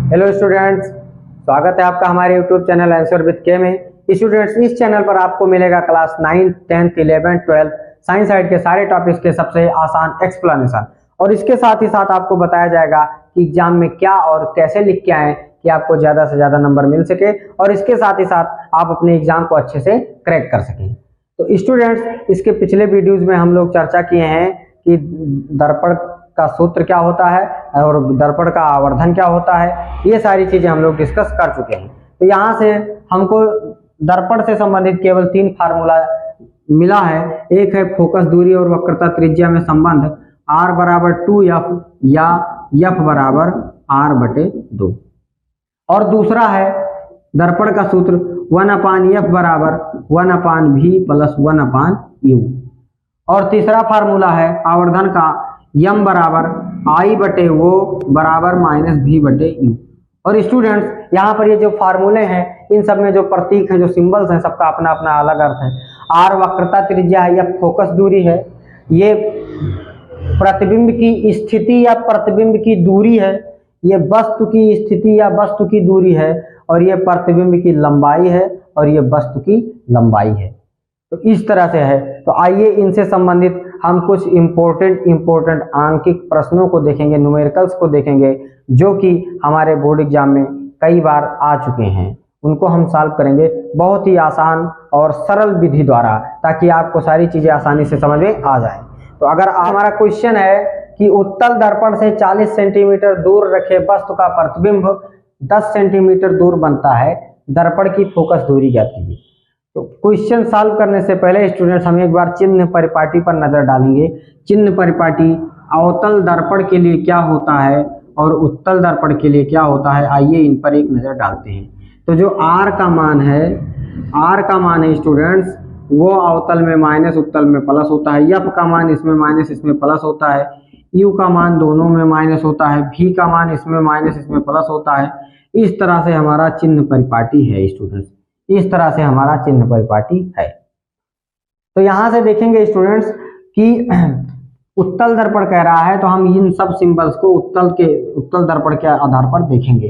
Hello students, स्वागत है आपका हमारे यूट्यूब चैनल आंसर विद के में। स्टूडेंट्स, इस चैनल पर आपको मिलेगा क्लास 9, 10, 11, 12 साइंस साइड के सारे टॉपिक्स के सबसे आसान एक्सप्लेनेशन, और इसके साथ ही साथ आपको बताया जाएगा कि एग्जाम में क्या और कैसे लिख के आए कि आपको ज़्यादा से ज़्यादा नंबर मिल सके, और इसके साथ ही साथ आप अपने एग्जाम को अच्छे से क्रैक कर सकें। तो स्टूडेंट्स, इसके पिछले वीडियोज़ में हम लोग चर्चा किए हैं कि दर्पण का सूत्र क्या होता है और दर्पण का आवर्धन क्या होता है, ये सारी चीजें हम लोग डिस्कस कर चुके हैं। तो यहाँ से हमको दर्पण से संबंधित केवल 3 फार्मूला मिला है। एक है फोकस दूरी और वक्रता त्रिज्या में संबंध r बराबर 2f या f बराबर r/2, और दूसरा है दर्पण का सूत्र 1/f बराबर 1/v प्लस 1/u, और तीसरा फार्मूला है आवर्धन का m बराबर I/O बराबर -v/u। और स्टूडेंट्स, यहाँ पर ये जो फार्मूले हैं, इन सब में जो प्रतीक हैं, जो सिंबल्स हैं, सबका अपना अपना अलग अर्थ है। r वक्रता त्रिज्या है, यह फोकस दूरी है, ये प्रतिबिंब की स्थिति या प्रतिबिंब की दूरी है, ये वस्तु की स्थिति या वस्तु की दूरी है, और ये प्रतिबिंब की लंबाई है, और ये वस्तु की लंबाई है। तो इस तरह से है। तो आइए इनसे संबंधित हम कुछ इम्पोर्टेंट आंकिक प्रश्नों को देखेंगे, न्यूमेरिकल्स को देखेंगे, जो कि हमारे बोर्ड एग्जाम में कई बार आ चुके हैं। उनको हम सॉल्व करेंगे बहुत ही आसान और सरल विधि द्वारा, ताकि आपको सारी चीजें आसानी से समझ में आ जाए। तो अगर हमारा क्वेश्चन है कि उत्तल दर्पण से 40 सेंटीमीटर दूर रखे वस्तु का प्रतिबिंब 10 सेंटीमीटर दूर बनता है, दर्पण की फोकस दूरी ज्ञात कीजिए। तो क्वेश्चन सॉल्व करने से पहले स्टूडेंट्स, हम एक बार चिन्ह परिपाटी पर नजर डालेंगे। चिन्ह परिपाटी अवतल दर्पण के लिए क्या होता है और उत्तल दर्पण के लिए क्या होता है, आइए इन पर एक नजर डालते हैं। तो जो r का मान है स्टूडेंट्स, वो अवतल में माइनस, उत्तल में प्लस होता है। f का मान इसमें माइनस, इसमें प्लस होता है। u का मान दोनों में माइनस होता है। v का मान इसमें माइनस, इसमें प्लस होता है। इस तरह से हमारा चिन्ह परिपाटी है स्टूडेंट्स, इस तरह से हमारा चिन्ह परिपाटी है। तो यहां से देखेंगे स्टूडेंट्स कि उत्तल दर्पण कह रहा है, तो हम इन सब सिंबल्स को उत्तल दर्पण के आधार पर देखेंगे।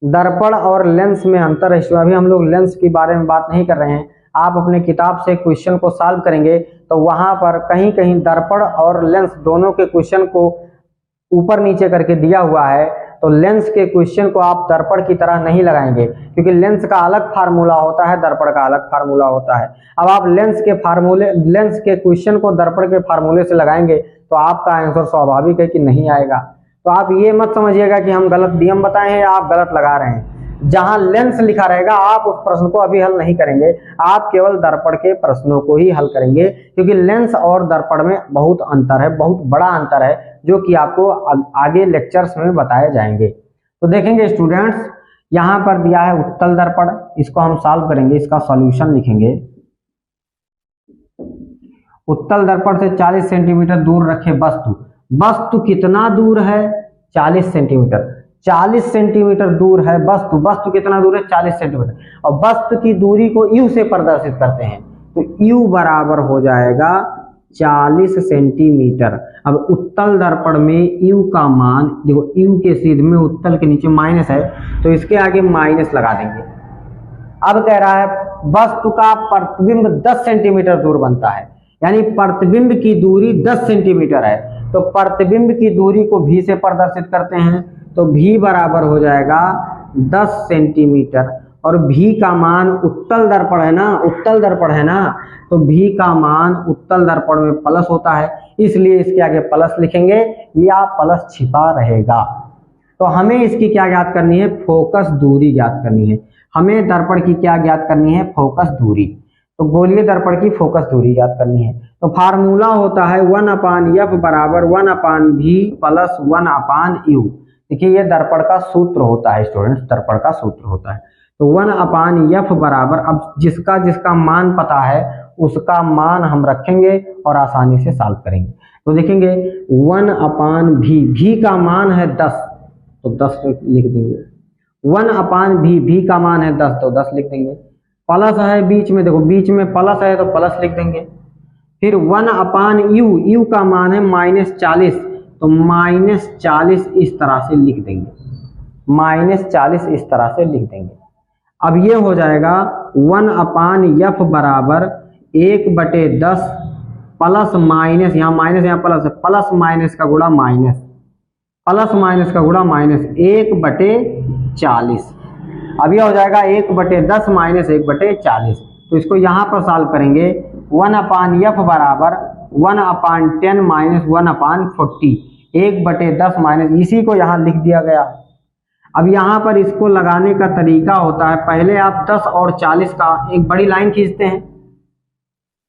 दर्पण और लेंस में अंतर है। अभी हम लोग लेंस के बारे में बात नहीं कर रहे हैं। आप अपने किताब से क्वेश्चन को सॉल्व करेंगे तो वहां पर कहीं कहीं दर्पण और लेंस दोनों के क्वेश्चन को ऊपर नीचे करके दिया हुआ है। तो लेंस के क्वेश्चन को आप दर्पण की तरह नहीं लगाएंगे, क्योंकि लेंस का अलग फार्मूला होता है, दर्पण का अलग फार्मूला होता है। अब आप लेंस के क्वेश्चन को दर्पण के फार्मूले से लगाएंगे तो आपका आंसर स्वाभाविक है कि नहीं आएगा। तो आप ये मत समझिएगा कि हम गलत नियम बताए हैं या आप गलत लगा रहे हैं। जहां लेंस लिखा रहेगा आप उस प्रश्न को अभी हल नहीं करेंगे, आप केवल दर्पण के प्रश्नों को ही हल करेंगे, क्योंकि लेंस और दर्पण में बहुत अंतर है, बहुत बड़ा अंतर है, जो कि आपको आगे लेक्चर्स में बताए जाएंगे। तो देखेंगे स्टूडेंट्स, यहां पर दिया है उत्तल दर्पण, इसको हम सॉल्व करेंगे, इसका सॉल्यूशन लिखेंगे। उत्तल दर्पण से 40 सेंटीमीटर दूर रखे वस्तु कितना दूर है? 40 सेंटीमीटर। 40 सेंटीमीटर दूर है वस्तु कितना दूर है? 40 सेंटीमीटर। और वस्तु की दूरी को u से प्रदर्शित करते हैं, तो u बराबर हो जाएगा 40 सेंटीमीटर। अब उत्तल दर्पण में u का मान देखो, u के सीध में उत्तल के नीचे माइनस है, तो इसके आगे माइनस लगा देंगे। अब कह रहा है वस्तु का प्रतिबिंब 10 सेंटीमीटर दूर बनता है, यानी प्रतिबिंब की दूरी 10 सेंटीमीटर है। तो प्रतिबिंब की दूरी को v से प्रदर्शित करते हैं, तो v बराबर हो जाएगा 10 सेंटीमीटर। और v का मान उत्तल दर्पण है ना, तो v का मान उत्तल दर्पण में प्लस होता है, इसलिए इसके आगे प्लस लिखेंगे या प्लस छिपा रहेगा। तो हमें इसकी क्या ज्ञात करनी है? फोकस दूरी ज्ञात करनी है। हमें दर्पण की क्या ज्ञात करनी है? फोकस दूरी। तो गोलीय दर्पण की फोकस दूरी ज्ञात करनी है। तो फार्मूला होता है 1/f बराबर 1/v प्लस 1/u। देखिए, ये दर्पण का सूत्र होता है स्टूडेंट्स, दर्पण का सूत्र होता है। तो 1/f बराबर, अब जिसका मान पता है उसका मान हम रखेंगे और आसानी से सॉल्व करेंगे। तो देखेंगे 1/v, v का मान है 10, तो 10 लिख देंगे। 1/v, v का मान है 10, तो 10 लिख देंगे। प्लस है बीच में, देखो बीच में प्लस है तो प्लस लिख देंगे। फिर 1/u, u का मान है -40, तो -40 इस तरह से लिख देंगे। -40 इस तरह से लिख देंगे। अब ये हो जाएगा 1/f बराबर 1/10 प्लस माइनस, यहाँ माइनस यहाँ प्लस, प्लस माइनस का गुणा माइनस, प्लस माइनस का गुणा माइनस 1/40। अब यह हो जाएगा 1/10 माइनस 1/40। तो इसको यहाँ पर सॉल्व करेंगे। 1/f बराबर 1/10 माइनस 1/40, 1/10 माइनस, इसी को यहाँ लिख दिया गया। अब यहाँ पर इसको लगाने का तरीका होता है, पहले आप 10 और 40 का एक बड़ी लाइन खींचते हैं।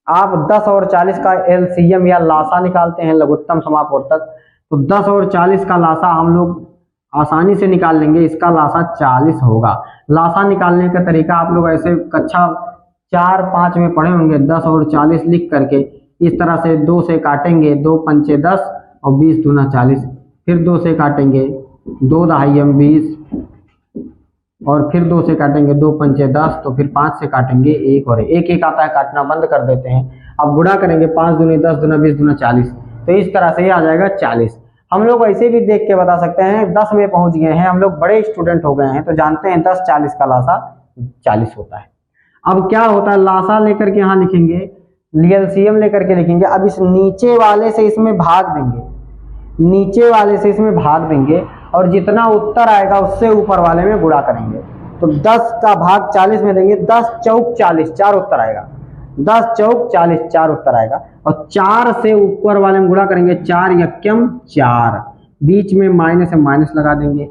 आप 10 और 40 का एलसीएम या लासा निकालते हैं लघुत्तम समापवर्तक। तो 10 और 40 का लासा हम लोग आसानी से निकाल लेंगे, इसका लासा 40 होगा। लासा निकालने का तरीका आप लोग ऐसे कक्षा 4-5 में पढ़े होंगे। 10 और 40 लिख करके इस तरह से 2 से काटेंगे, 2 पंचे 10 और 20 दूना 40, फिर 2 से काटेंगे, 2 दहाई 20 और फिर 2 से काटेंगे, 2 पंचे 10, तो फिर 5 से काटेंगे 1 और 1 आता है, काटना बंद कर देते हैं। अब गुणा करेंगे, 5 दूनी 10 दूना 20 दूना 40, तो इस तरह से ये आ जाएगा 40। हम लोग ऐसे भी देख के बता सकते हैं, 10 में पहुंच गए हैं, हम लोग बड़े स्टूडेंट हो गए हैं तो जानते हैं 10-40 का लासा 40 होता है। अब क्या होता है, लासा लेकर के यहाँ लिखेंगे, एलसीएम लेकर के लिखेंगे। अब इस नीचे वाले से इसमें भाग देंगे, नीचे वाले से इसमें भाग देंगे और जितना उत्तर आएगा उससे ऊपर वाले में गुणा करेंगे। तो 10 का भाग 40 में देंगे, 10 चौक 40, 4 उत्तर आएगा, 10 चौक 40, 4 उत्तर आएगा। और 4 से ऊपर वाले में गुणा करेंगे, 4 यक्यम 4, बीच में माइनस से माइनस लगा देंगे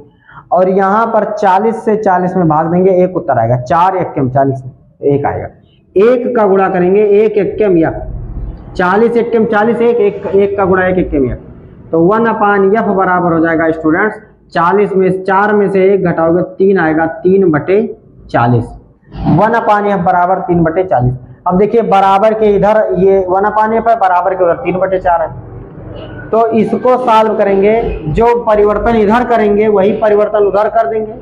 और यहाँ पर 40 से 40 में भाग देंगे, 1 उत्तर आएगा, 4 यक्यम 40, 1 आएगा। 1 का गुणा करेंगे, 1 यक्यम यक, 40 यक्यम 40, 1 का गुणा 1 यक्यम यक, तो 1/f बराबर हो जाएगा स्टूडेंट्स 40 में 4 में से 1 घटाओगे 3 आएगा, 3/40। 1/f बराबर 3/40। अब देखिए बराबर के इधर ये 1/f है, बराबर के उधर 3/4 है। तो इसको सॉल्व करेंगे, जो परिवर्तन इधर करेंगे वही परिवर्तन उधर कर देंगे,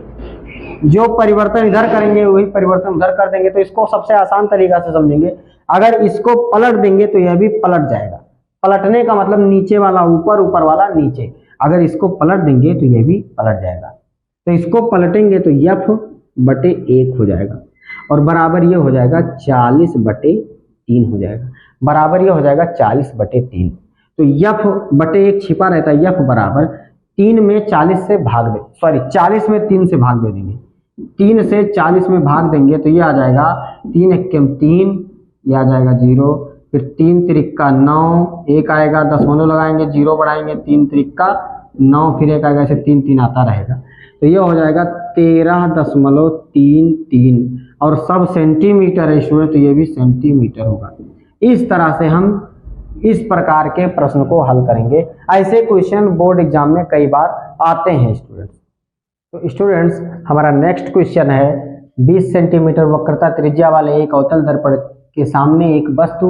जो परिवर्तन इधर करेंगे वही परिवर्तन उधर कर देंगे। तो इसको सबसे आसान तरीका से समझेंगे, अगर इसको पलट देंगे तो यह भी पलट जाएगा। पलटने का मतलब नीचे वाला ऊपर, ऊपर वाला नीचे। अगर इसको पलट देंगे तो यह भी पलट जाएगा। तो इसको पलटेंगे तो f/1 हो जाएगा और बराबर ये हो जाएगा 40/3 हो जाएगा, बराबर ये हो जाएगा 40/3। तो f/1 छिपा रहता है, f बराबर 3 में 40 से भाग दे, 40 में 3 से भाग दे देंगे, 3 से 40 में भाग देंगे तो ये आ जाएगा 3 एकम 3, ये आ जाएगा 0, फिर 3 त्रिका 9, 1 आएगा, दशमलव लगाएंगे, 0 बढ़ाएंगे, 3 त्रिका 9, फिर 1 आएगा, ऐसे 3 3 आता रहेगा। तो ये हो जाएगा 13.33 और सब सेंटीमीटर है इसमें, तो ये भी सेंटीमीटर होगा। इस तरह से हम इस प्रकार के प्रश्न को हल करेंगे। ऐसे क्वेश्चन बोर्ड एग्जाम में कई बार आते हैं स्टूडेंट्स। तो स्टूडेंट्स हमारा नेक्स्ट क्वेश्चन है, 20 सेंटीमीटर वक्रता त्रिज्या वाले एक अवतल दर्पण के सामने एक वस्तु,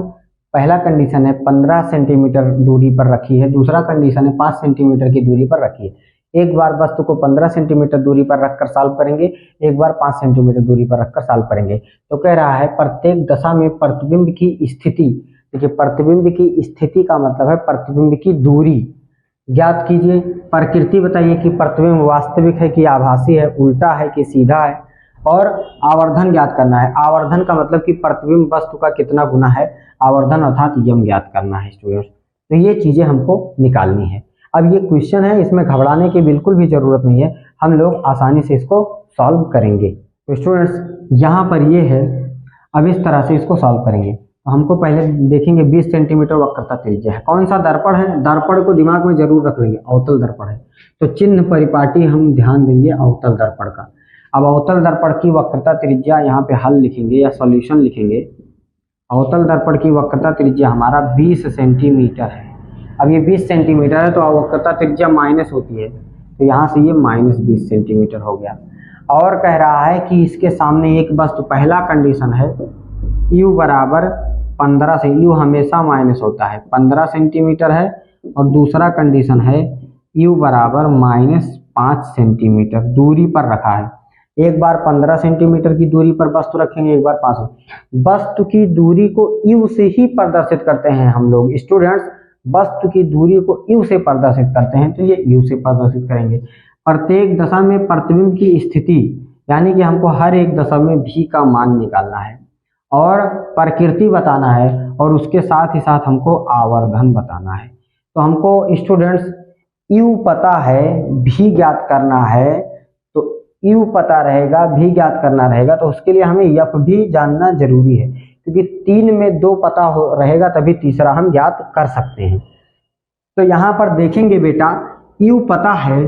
पहला कंडीशन है 15 सेंटीमीटर दूरी पर रखी है, दूसरा कंडीशन है 5 सेंटीमीटर की दूरी पर रखी है। एक बार वस्तु को 15 सेंटीमीटर दूरी पर रखकर सॉल्व करेंगे, एक बार 5 सेंटीमीटर दूरी पर रखकर सॉल्व करेंगे। तो कह रहा है प्रत्येक दशा में प्रतिबिंब की स्थिति, देखिए प्रतिबिंब की स्थिति का मतलब है प्रतिबिंब की दूरी ज्ञात कीजिए। प्रकृति बताइए कि प्रतिबिंब वास्तविक है कि आभासी है, उल्टा है कि सीधा है, और आवर्धन ज्ञात करना है। आवर्धन का मतलब कि प्रतिबिंब वस्तु का कितना गुना है, आवर्धन अर्थात यम ज्ञात करना है स्टूडेंट्स। तो ये चीजें हमको निकालनी है। अब ये क्वेश्चन है, इसमें घबराने की बिल्कुल भी जरूरत नहीं है, हम लोग आसानी से इसको सॉल्व करेंगे। तो स्टूडेंट्स यहाँ पर ये है, अब इस तरह से इसको सॉल्व करेंगे। तो हमको पहले देखेंगे 20 सेंटीमीटर वक्रता त्रिज्या है, कौन सा दर्पण है, दर्पण को दिमाग में जरूर रख लेंगे, अवतल दर्पण है। तो चिन्ह परिपाटी हम ध्यान देंगे अवतल दर्पण का। अब अवतल दर्पण की वक्रता त्रिज्या यहाँ पे हल लिखेंगे या सॉल्यूशन लिखेंगे। अवतल दर्पण की वक्रता त्रिज्या हमारा 20 सेंटीमीटर है। अब ये 20 सेंटीमीटर है तो वक्रता त्रिज्या माइनस होती है, तो यहाँ से ये -20 सेंटीमीटर हो गया। और कह रहा है कि इसके सामने एक वस्तु, पहला कंडीशन है u बराबर 15 से, u हमेशा माइनस होता है, 15 सेंटीमीटर है, और दूसरा कंडीशन है u बराबर -5 सेंटीमीटर दूरी पर रखा है। एक बार 15 सेंटीमीटर की दूरी पर वस्तु रखेंगे, एक बार 5। वस्तु की दूरी को u से ही प्रदर्शित करते हैं हम लोग स्टूडेंट्स, वस्तु की दूरी को u से प्रदर्शित करते हैं, तो ये u से प्रदर्शित करेंगे। प्रत्येक दशा में प्रतिबिंब की स्थिति, यानी कि हमको हर एक दशा में भी का मान निकालना है और प्रकृति बताना है और उसके साथ ही साथ हमको आवर्धन बताना है। तो हमको स्टूडेंट्स यू पता है, भी ज्ञात करना है, तो यू पता रहेगा, भी ज्ञात करना रहेगा, तो उसके लिए हमें यफ भी जानना जरूरी है, क्योंकि 3 में 2 पता हो रहेगा तभी तीसरा हम ज्ञात कर सकते हैं। तो यहाँ पर देखेंगे बेटा, यू पता है,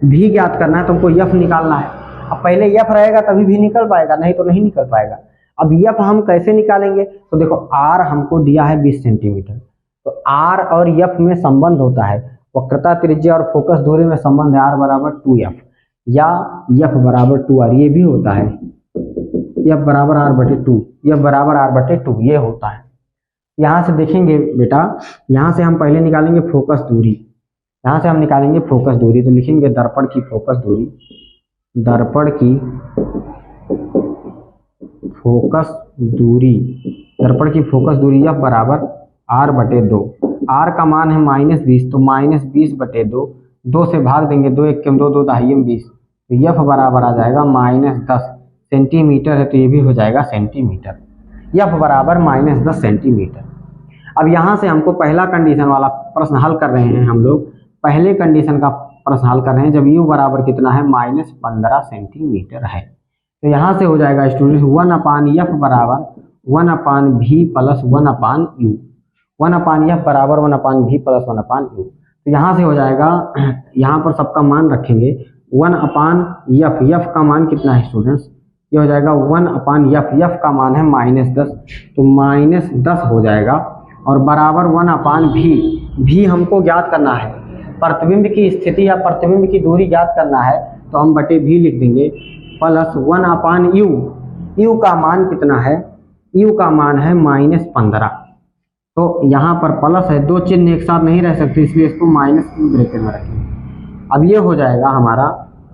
भी ज्ञात करना है, तो हमको यफ निकालना है। अब पहले यफ रहेगा तभी भी निकल पाएगा, नहीं तो नहीं निकल पाएगा। अब यफ हम कैसे निकालेंगे, तो देखो आर हमको दिया है 20 सेंटीमीटर, तो आर और यफ में संबंध होता है, वक्रता त्रिज्या और फोकस दूरी में संबंध है, आर बराबर 2f या यफ बराबर 2r, ये भी होता है, यफ बराबर आर बटे 2, यफ बराबर आर बटे 2, ये होता है। यहाँ से देखेंगे बेटा, यहाँ से हम पहले निकालेंगे फोकस दूरी, यहाँ से हम निकालेंगे फोकस दूरी, तो लिखेंगे दर्पण की फोकस दूरी, दर्पण की फोकस दूरी, दर्पण की फोकस दूरी यफ बराबर आर बटे 2, आर का मान है -20, तो -20 बटे 2, 2 से भाग देंगे, 2 1 2, 2 दहाई 20, तो यफ बराबर आ जाएगा -10 सेंटीमीटर है, तो ये भी हो जाएगा सेंटीमीटर, यफ बराबर -10 सेंटीमीटर। अब यहाँ से हमको पहला कंडीशन वाला प्रश्न हल कर रहे हैं हम लोग, पहले कंडीशन का प्रश्न हल कर रहे हैं जब यू बराबर कितना है -15 सेंटीमीटर है। तो यहाँ से हो जाएगा स्टूडेंट 1/f बराबर 1/v प्लस 1/u, 1/f बराबर 1/v प्लस 1/u। तो यहाँ से हो जाएगा, यहाँ पर सबका मान रखेंगे 1/f, f का मान कितना है स्टूडेंट्स, ये हो जाएगा 1/f, f का मान है -10, तो -10 हो जाएगा और बराबर 1/v, भी हमको ज्ञात करना है, प्रतिबिंब की स्थिति या प्रतिबिंब की दूरी ज्ञात करना है, तो हम बटे भी लिख देंगे प्लस 1/u, u का मान कितना है, u का मान है -15, तो यहाँ पर प्लस है, 2 चिन्ह एक साथ नहीं रह सकते, इसलिए इसको माइनस ब्रैकेट में रखेंगे। अब ये हो जाएगा हमारा,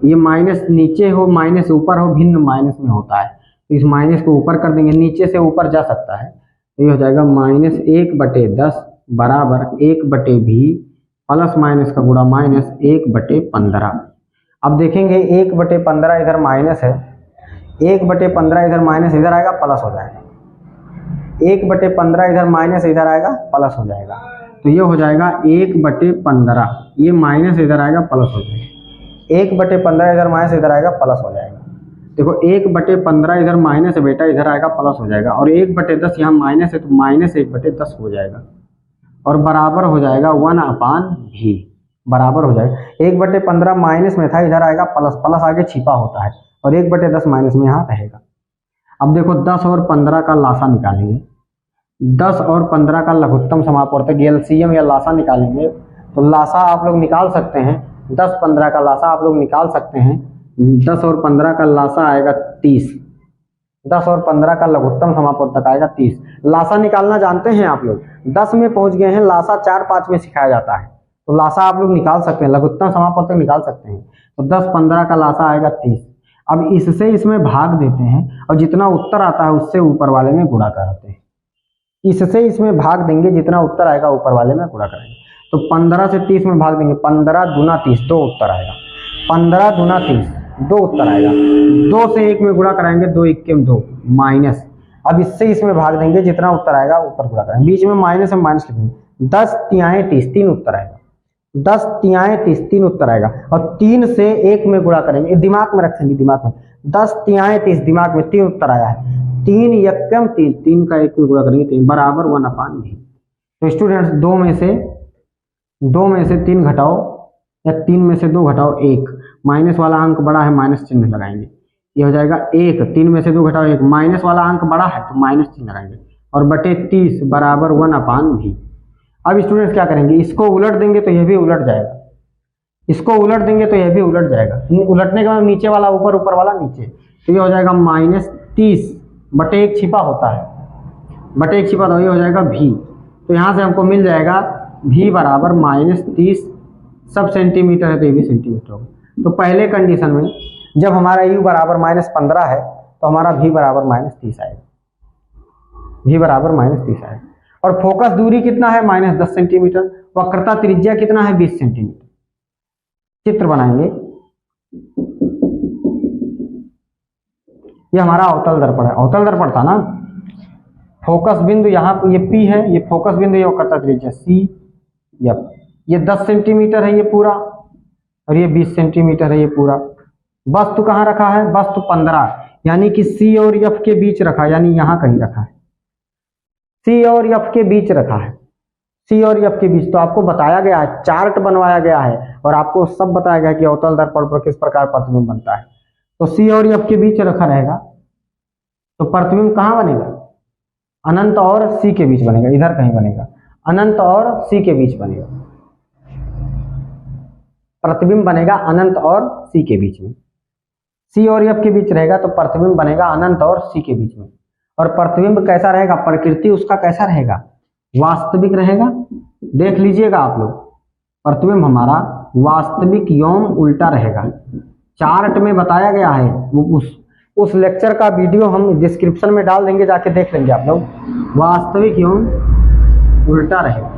ये माइनस नीचे हो माइनस ऊपर हो, भिन्न माइनस में होता है, तो इस माइनस को ऊपर कर देंगे, नीचे से ऊपर जा सकता है, तो ये हो जाएगा -1/10 बराबर 1/v प्लस माइनस का गुणा -1/15। अब देखेंगे 1/15 इधर माइनस है, 1/15 इधर माइनस, इधर आएगा प्लस हो जाएगा, 1/15 इधर माइनस, इधर आएगा प्लस हो जाएगा, तो ये हो जाएगा 1/15, ये माइनस इधर आएगा प्लस हो जाएगा, 1/15 इधर माइनस, इधर आएगा प्लस हो जाएगा। देखो 1/15 इधर माइनस है बेटा, इधर आएगा प्लस हो जाएगा, और 1/10 यहाँ माइनस है, तो -1/10 हो जाएगा और बराबर हो जाएगा 1/v, बराबर हो जाएगा 1/15 माइनस में था, इधर आएगा प्लस, प्लस आगे छिपा होता है, और 1/10 माइनस में यहाँ रहेगा। अब देखो 10 और 15 का लासा निकालेंगे, 10 और 15 का लघुत्तम समापवर्तक एलसीएम या लासा निकालेंगे, तो लासा आप लोग निकाल सकते हैं, 10-15 का लासा आप लोग निकाल सकते हैं, 10 और 15 का लासा आएगा 30, 10 और 15 का लघुत्तम समापवर्तक आएगा 30। लासा निकालना जानते हैं आप लोग, 10 में पहुंच गए हैं, लासा 4-5 में सिखाया जाता है, तो लासा आप लोग निकाल सकते हैं, लघुत्तम समापवर्तक निकाल सकते हैं, तो 10-15 का लासा आएगा 30। अब इससे इसमें भाग देते हैं और जितना उत्तर आता है उससे ऊपर वाले में गुणा कराते हैं, इससे इसमें भाग देंगे, जितना उत्तर आएगा ऊपर वाले में गुणा करेंगे, तो 15 से 30 में भाग देंगे, 15 दूना 30, 2 उत्तर आएगा, 15 दूना 30, 2 उत्तर आएगा, 2 से 1 में गुणा कराएंगे, 2 1 2 माइनस, अब इससे इसमें भाग देंगे, जितना उत्तर आएगा ऊपर गुणा करेंगे, बीच में माइनस है, माइनस लिखेंगे, 10 तिहाई 30, 3 उत्तर आएगा, 10 तिहाई 30, 3 उत्तर आएगा, और 3 से 1 में गुणा करेंगे, दिमाग में रखेंगे, दिमाग में 10 तिहाई 30, दिमाग में 3 उत्तर आया है, 3 एकम 3, 3 का 1 में गुणा करेंगे 3 बराबर 1/v। तो स्टूडेंट्स 2 में से 3 घटाओ या 3 में से 2 घटाओ 1, माइनस वाला अंक बड़ा है, माइनस चिन्ह लगाएंगे, ये हो जाएगा 1, 3 में से 2 घटाओ 1, माइनस वाला अंक बड़ा है तो माइनस चिन्ह लगाएंगे, और बटे 30 बराबर 1/v। अब स्टूडेंट्स क्या करेंगे, इसको उलट देंगे तो यह भी उलट जाएगा, इसको उलट देंगे तो यह भी उलट जाएगा, उलटने के बाद नीचे वाला ऊपर, ऊपर वाला नीचे, तो ये हो जाएगा -30 बटे 1 छिपा होता है, बटे 1 छिपा, तो ये हो जाएगा v। तो यहाँ से हमको मिल जाएगा v बराबर -30, सब सेंटीमीटर है तो ये भी सेंटीमीटर होगा। तो पहले कंडीशन में जब हमारा u बराबर -15 है तो हमारा v बराबर -30 आएगा, v बराबर -30 आएगा, और फोकस दूरी कितना है -10 सेंटीमीटर, वक्रता त्रिज्या कितना है 20 सेंटीमीटर। चित्र बनाएंगे, ये हमारा अवतल दर्पण है, अवतल दर्पण था ना। फोकस बिंदु यहाँ पे ये P है, ये फोकस बिंदु, ये वक्रता त्रिज्या C F। ये 10 सेंटीमीटर है ये पूरा, और ये 20 सेंटीमीटर है ये पूरा। वस्तु कहाँ रखा है? वस्तु 15, यानी कि C और F के बीच रखा है, यानी यहाँ कहीं रखा है, C और F के बीच रखा है, C और F के बीच। तो आपको बताया गया है, चार्ट बनवाया गया है, और आपको सब बताया गया है कि अवतल दर्पण पर किस प्रकार प्रतिबिंब बनता है। तो C और F के बीच रखा रहेगा, तो प्रतिबिंब कहाँ बनेगा? अनंत और C के बीच बनेगा, इधर कहीं बनेगा, अनंत और C के बीच बनेगा। प्रतिबिंब बनेगा अनंत और C के बीच में। C और F के बीच रहेगा तो प्रतिबिंब बनेगा अनंत और C के बीच में। और प्रतिबिंब कैसा रहेगा? प्रकृति उसका कैसा रहेगा? वास्तविक रहेगा। देख लीजिएगा आप लोग, प्रतिबिंब हमारा वास्तविक एवं उल्टा रहेगा। चार्ट में बताया गया है, वो उस लेक्चर का वीडियो हम डिस्क्रिप्शन में डाल देंगे, जाके देख लेंगे आप लोग। वास्तविक एवं उल्टा रहेगा,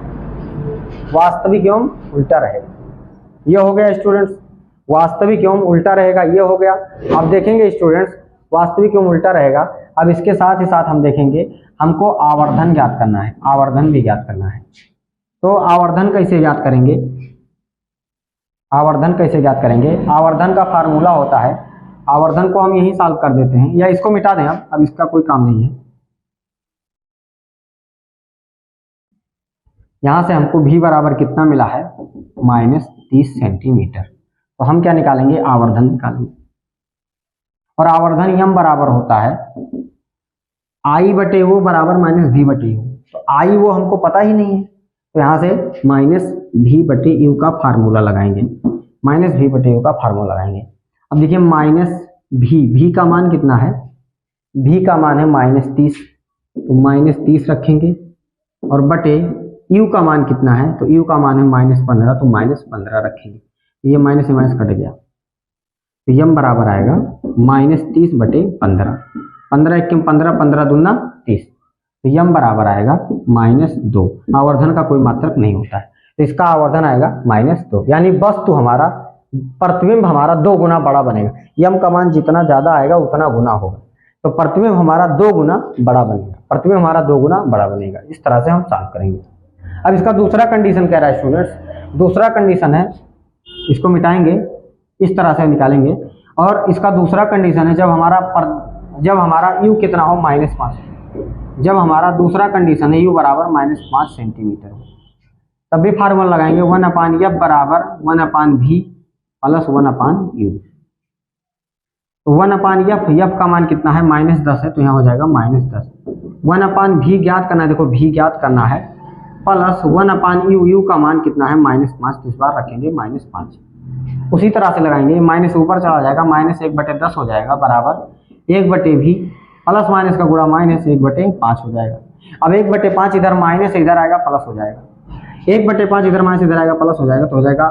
वास्तविक एवं उल्टा रहेगा। ये हो गया स्टूडेंट्स, वास्तविक एवं उल्टा रहेगा, ये हो गया। अब देखेंगे स्टूडेंट्स, वास्तविक एवं उल्टा रहेगा। अब इसके साथ ही साथ हम देखेंगे, हमको आवर्धन ज्ञात करना है, आवर्धन भी ज्ञात करना है। तो आवर्धन कैसे ज्ञात करेंगे? आवर्धन कैसे ज्ञात करेंगे? आवर्धन का फार्मूला होता है, आवर्धन को हम यही सॉल्व कर देते हैं, या इसको मिटा दें अब इसका कोई काम नहीं है। यहां से हमको v बराबर कितना मिला है? -30 सेंटीमीटर। तो हम क्या निकालेंगे? आवर्धन निकालेंगे। और आवर्धन m बराबर होता है I बटे वो बराबर -v बटे u। तो I वो हमको पता ही नहीं है, तो यहाँ से -v बटे u का फार्मूला लगाएंगे, -v बटे u का फार्मूला लगाएंगे। अब देखिए v का मान कितना है? v का मान है -30, तो -30 रखेंगे। और बटे u का मान कितना है? तो u का मान है -15, तो -15 रखेंगे। ये माइनस से माइनस कट गया, तो यम बराबर आएगा -30 बटे 15। 15 1 15, 15 दूना 30, तो यम बराबर आएगा -2। आवर्धन का कोई मात्रक नहीं होता है, तो इसका आवर्धन आएगा -2, यानी वस्तु हमारा, प्रतिबिंब हमारा 2 गुना बड़ा बनेगा। यम का मान जितना ज्यादा आएगा उतना गुना होगा, तो प्रतिबिंब हमारा 2 गुना बड़ा बनेगा, प्रतिबिंब हमारा 2 गुना बड़ा बनेगा। इस तरह से हम सॉल्व करेंगे। अब इसका दूसरा कंडीशन कह रहा है स्टूडेंट्स, दूसरा कंडीशन है, इसको मिटाएंगे, इस तरह से निकालेंगे। और इसका दूसरा कंडीशन है जब हमारा u कितना हो? -5। जब हमारा दूसरा कंडीशन है u बराबर -5 सेंटीमीटर हो, तब भी फार्मूला लगाएंगे 1/f बराबर 1/v प्लस 1/u। तो 1/f का मान कितना है? -10 है, तो यहाँ हो जाएगा -10। 1/v ज्ञात करना है, देखो v ज्ञात करना है, प्लस 1/u का मान कितना है? -5, तो इस बार रखेंगे -5। उसी तरह से लगाएंगे, माइनस ऊपर चला जाएगा, -1/10 हो जाएगा बराबर 1/v, प्लस माइनस का गुणा -1/5 हो जाएगा। अब 1/5 इधर माइनस इधर आएगा, प्लस हो जाएगा। 1/5 इधर माइनस इधर आएगा, प्लस हो जाएगा, तो हो जाएगा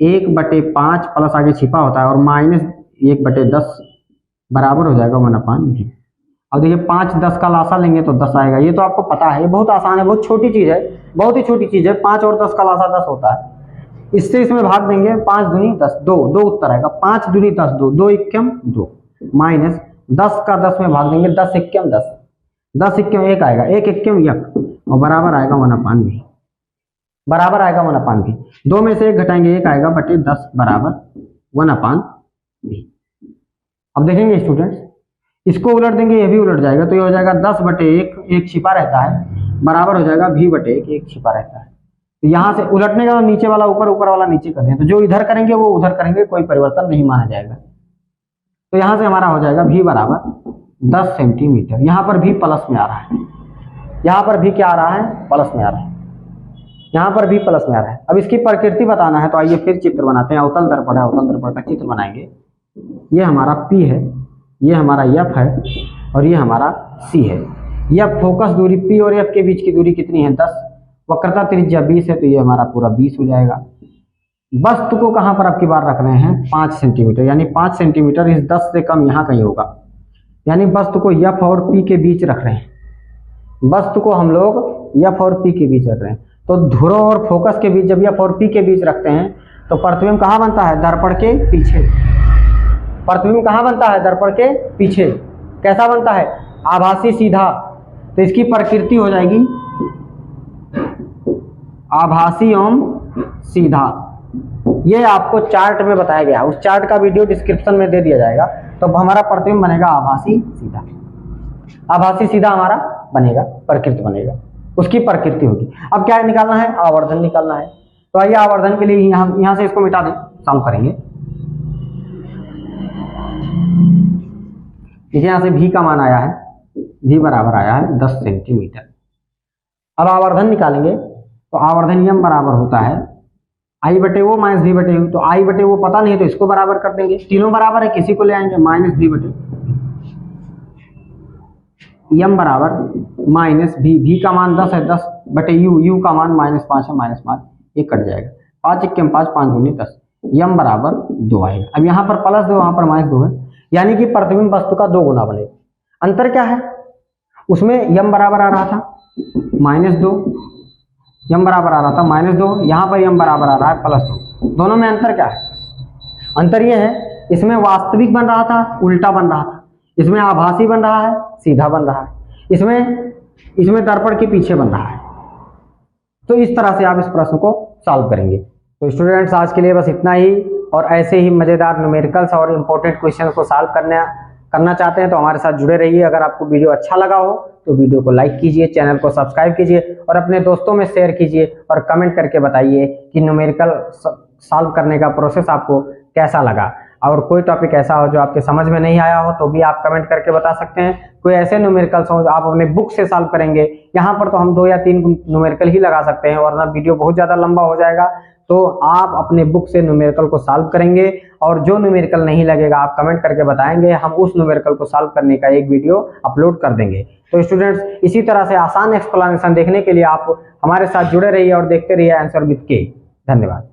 1/5 प्लस आगे छिपा होता है, और -1/10 बराबर हो जाएगा 1/v। अब देखिए 5 10 का लासा लेंगे तो 10 आएगा। ये तो आपको पता है, ये बहुत आसान है, बहुत छोटी चीज है, बहुत ही छोटी चीज है। 5 और 10 का लासा 10 होता है। इससे इसमें भाग देंगे, 5 दूनी 10, 2 उत्तर आएगा। 5 दूनी 10, 2 2 एकम 2, माइनस 10 का 10 में भाग देंगे, 10 एकम 10, 10 एकम 1 आएगा, 1 एकम 1, और बराबर आएगा 1/v, बराबर आएगा 1/v। 2 में से 1 घटाएंगे, 1 आएगा बटे 10 बराबर 1/v। अब देखेंगे स्टूडेंट्स, इसको उलट देंगे, ये भी उलट जाएगा, तो ये हो जाएगा 10/1, 1 छिपा रहता है, बराबर हो जाएगा v/1, 1 छिपा रहता है। तो यहाँ से उलटने का नीचे वाला ऊपर, ऊपर वाला नीचे कर दें, तो जो इधर करेंगे वो उधर करेंगे, कोई परिवर्तन नहीं माना जाएगा। तो यहाँ से हमारा हो जाएगा v बराबर 10 सेंटीमीटर। यहाँ पर भी प्लस में आ रहा है, यहाँ पर भी क्या आ रहा है? प्लस में आ रहा है, यहाँ पर भी प्लस में आ रहा है। अब इसकी प्रकृति बताना है, तो आइए फिर चित्र बनाते हैं। अवतल दर्पण है, अवतल दर्पण का चित्र बनाएंगे। ये हमारा P है, ये हमारा F है, और ये हमारा C है। यह फोकस दूरी P और F के बीच की दूरी कितनी है? 10। वक्रता त्रिज्या 20 है, तो ये हमारा पूरा 20 हो जाएगा। वस्तु को कहाँ पर अब की बार रख रहे हैं? 5 सेंटीमीटर, यानी 5 सेंटीमीटर, इस 10 से कम यहाँ कहीं होगा, यानी वस्तु को F और P के बीच रख रहे हैं। वस्तु को हम लोग F और P के बीच रख रहे हैं। तो ध्रुव और फोकस के बीच जब F और P के बीच रखते हैं तो प्रतिबिंब कहाँ बनता है? दर्पण के पीछे। प्रतिबिंब कहाँ बनता है? दर्पण के पीछे। कैसा बनता है? आभासी सीधा। तो इसकी प्रकृति हो जाएगी आभासी एवं सीधा। ये आपको चार्ट में बताया गया, उस चार्ट का वीडियो डिस्क्रिप्शन में दे दिया जाएगा। तो हमारा प्रतिबिंब बनेगा आभासी सीधा। आभासी सीधा हमारा बनेगा, प्रकृति बनेगा, उसकी प्रकृति होगी। अब क्या निकालना है? आवर्धन निकालना है। तो आइए आवर्धन के लिए यहां से इसको मिटा दें, सॉल्व करेंगे। देखिए यहां से v का मान आया है, v बराबर आया है 10 सेंटीमीटर। अब आवर्धन निकालेंगे तो आवर्धन m बराबर होता है i बटे वो माइनस v बटे u। तो i बटे वो पता नहीं है तो इसको बराबर कर देंगे, तीनों बराबर है, किसी को ले आएंगे, माइनस v बटे m बराबर माइनस v का मान 10 है, 10 बटे u का मान -5 है, -5 ये कट जाएगा, 5 1 5 5 दूनी 10, m बराबर 2 आएगा। अब यहाँ पर +2 वहां पर -2 है, यानी कि प्रतिबिंब वस्तु का 2 गुना बनेगा। अंतर क्या है? उसमें m बराबर आ रहा था -2, m बराबर आ रहा था -2, यहाँ पर m बराबर आ रहा है +2। दोनों में अंतर क्या है? अंतर ये है, इसमें वास्तविक बन रहा था, उल्टा बन रहा था, इसमें आभासी बन रहा है, सीधा बन रहा है, इसमें दर्पण के पीछे बन रहा है। तो इस तरह से आप इस प्रश्न को सॉल्व करेंगे। तो स्टूडेंट्स आज के लिए बस इतना ही, और ऐसे ही मजेदार न्यूमेरिकल्स और इंपॉर्टेंट क्वेश्चन को सॉल्व करना चाहते हैं तो हमारे साथ जुड़े रहिए। अगर आपको वीडियो अच्छा लगा हो तो वीडियो को लाइक कीजिए, चैनल को सब्सक्राइब कीजिए और अपने दोस्तों में शेयर कीजिए, और कमेंट करके बताइए कि न्यूमेरिकल सॉल्व करने का प्रोसेस आपको कैसा लगा। और कोई टॉपिक ऐसा हो जो आपके समझ में नहीं आया हो तो भी आप कमेंट करके बता सकते हैं। कोई ऐसे न्यूमेरिकल्स हो जो आप अपने बुक से सॉल्व करेंगे, यहाँ पर तो हम 2 या 3 न्यूमेरिकल ही लगा सकते हैं, वरना वीडियो बहुत ज़्यादा लंबा हो जाएगा। तो आप अपने बुक से न्यूमेरिकल को सॉल्व करेंगे, और जो न्यूमेरिकल नहीं लगेगा आप कमेंट करके बताएंगे, हम उस न्यूमेरिकल को सॉल्व करने का एक वीडियो अपलोड कर देंगे। तो स्टूडेंट्स इसी तरह से आसान एक्सप्लेनेशन देखने के लिए आप हमारे साथ जुड़े रहिए और देखते रहिए आंसर विद के। धन्यवाद।